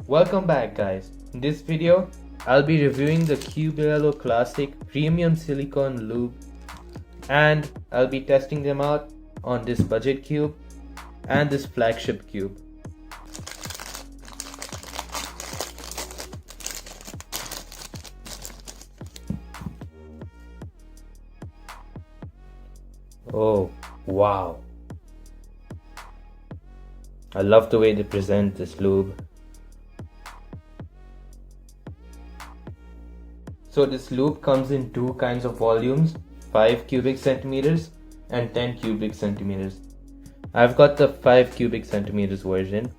Welcome back guys. In this video, I'll be reviewing the Cubelelo Classic Premium Silicone Lube and I'll be testing them out on this budget cube and this flagship cube. Oh, wow. I love the way they present this lube. So this lube comes in two kinds of volumes, 5 cubic centimeters and 10 cubic centimeters. I've got the 5 cubic centimeters version.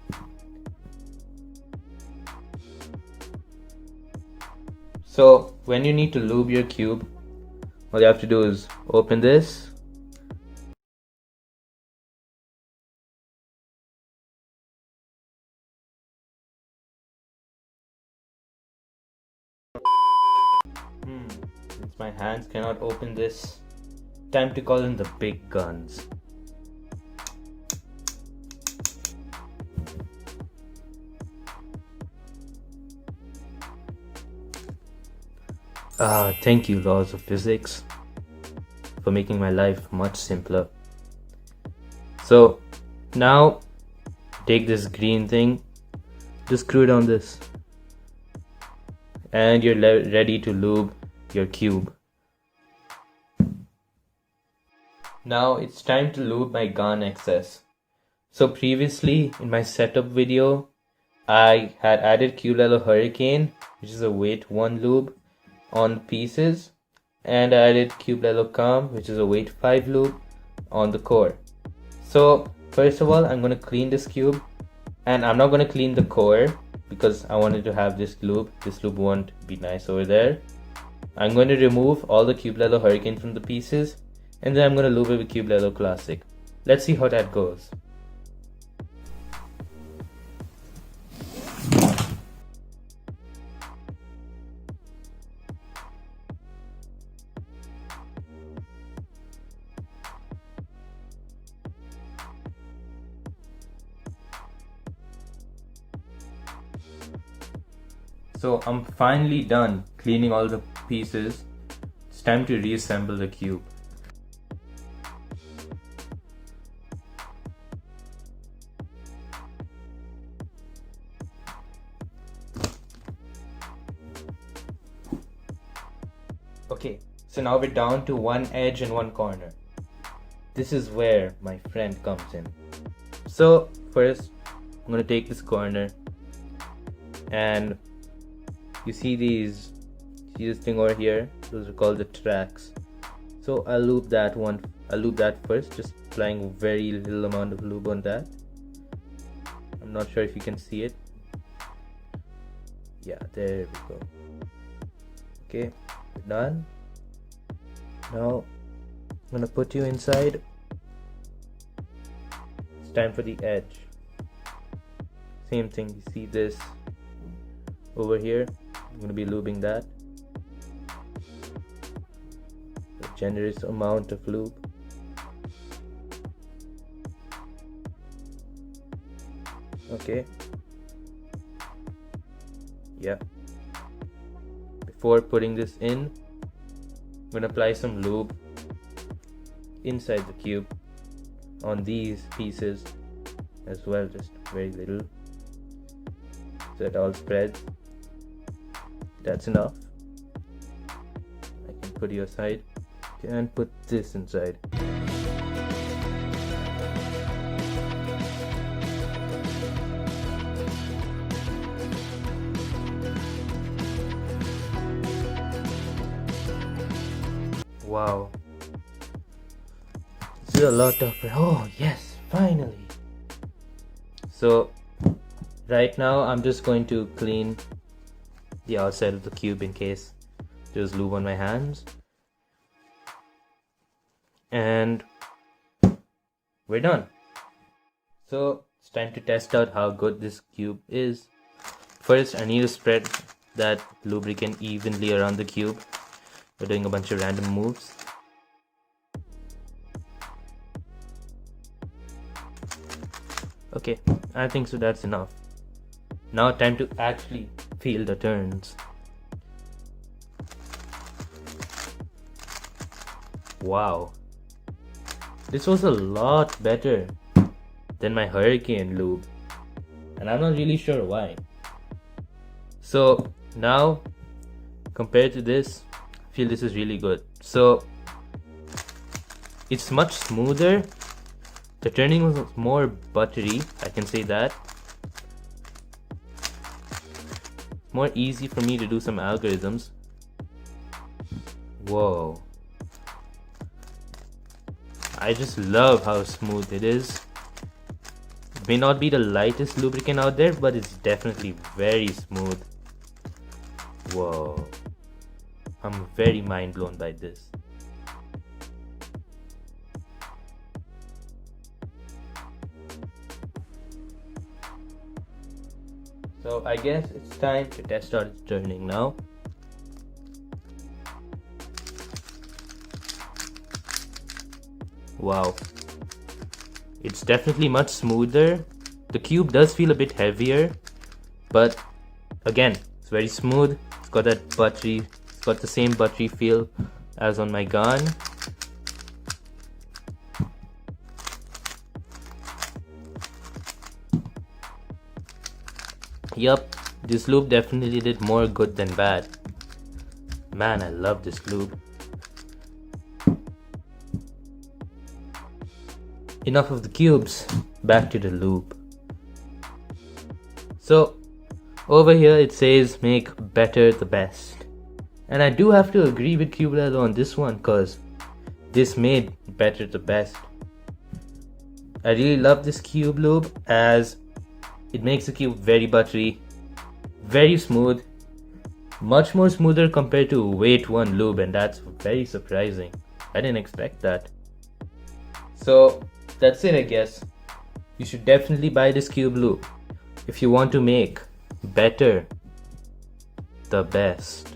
So when you need to lube your cube, all you have to do is open this. Since my hands cannot open this, time to call in the big guns. Thank you, laws of physics, for making my life much simpler. So now take this green thing, just screw it on this, and you're ready to lube your cube. Now it's time to lube my gun excess. So previously in my setup video, I had added Cubelelo Hurricane, which is a weight 1 lube on pieces, and I added Cubelelo Calm, which is a weight 5 lube on the core. So first of all, I'm going to clean this cube, and I'm not going to clean the core because I wanted to have this lube. This lube won't be nice over there. I'm going to remove all the Cubelelo Hurricane from the pieces, and then I'm going to lube it with Cubelelo Classic. Let's see how that goes. So I'm finally done cleaning all the pieces. It's time to reassemble the cube. Okay, so now we're down to one edge and one corner. This is where my friend comes in. So first, I'm gonna take this corner, and you see this thing over here, those are called the tracks. So I'll lube that one. I'll lube that first, just applying very little amount of lube on that. I'm not sure if you can see it. Yeah, there we go. Okay, we're done. Now I'm gonna put you inside. It's time for the edge. Same thing, you see this over here. I'm going to be lubing that. A generous amount of lube. Okay. Yeah. Before putting this in, I'm going to apply some lube inside the cube on these pieces as well, just very little, so it all spreads. That's enough. I can put you aside and put this inside. Wow. This is a lot of... Oh yes, finally. So right now I'm just going to clean the outside of the cube in case there's lube on my hands, and we're done. So it's time to test out how good this cube is. First, I need to spread that lubricant evenly around the cube. We're doing a bunch of random moves. Okay, I think so that's enough. Now time to actually feel the turns. Wow, this was a lot better than my Hurricane lube, and I'm not really sure why. So now compared to this, I feel this is really good. So it's much smoother. The turning was more buttery, I can say that. More easy for me to do some algorithms. Whoa. I just love how smooth it is. It may not be the lightest lubricant out there, but it's definitely very smooth. Whoa. I'm very mind blown by this. So I guess it's time to test out its turning now. Wow, it's definitely much smoother. The cube does feel a bit heavier, but again, it's very smooth. It's got that buttery, it's got the same buttery feel as on my gun. Yup, this lube definitely did more good than bad. Man, I love this lube. Enough of the cubes, back to the lube. So, over here it says make better the best. And I do have to agree with Cubelelo on this one, cause this made better the best. I really love this cube lube as it makes the cube very buttery, very smooth, much more smoother compared to weight 1 lube, and that's very surprising. I didn't expect that. So that's it, I guess. You should definitely buy this cube lube if you want to make better the best.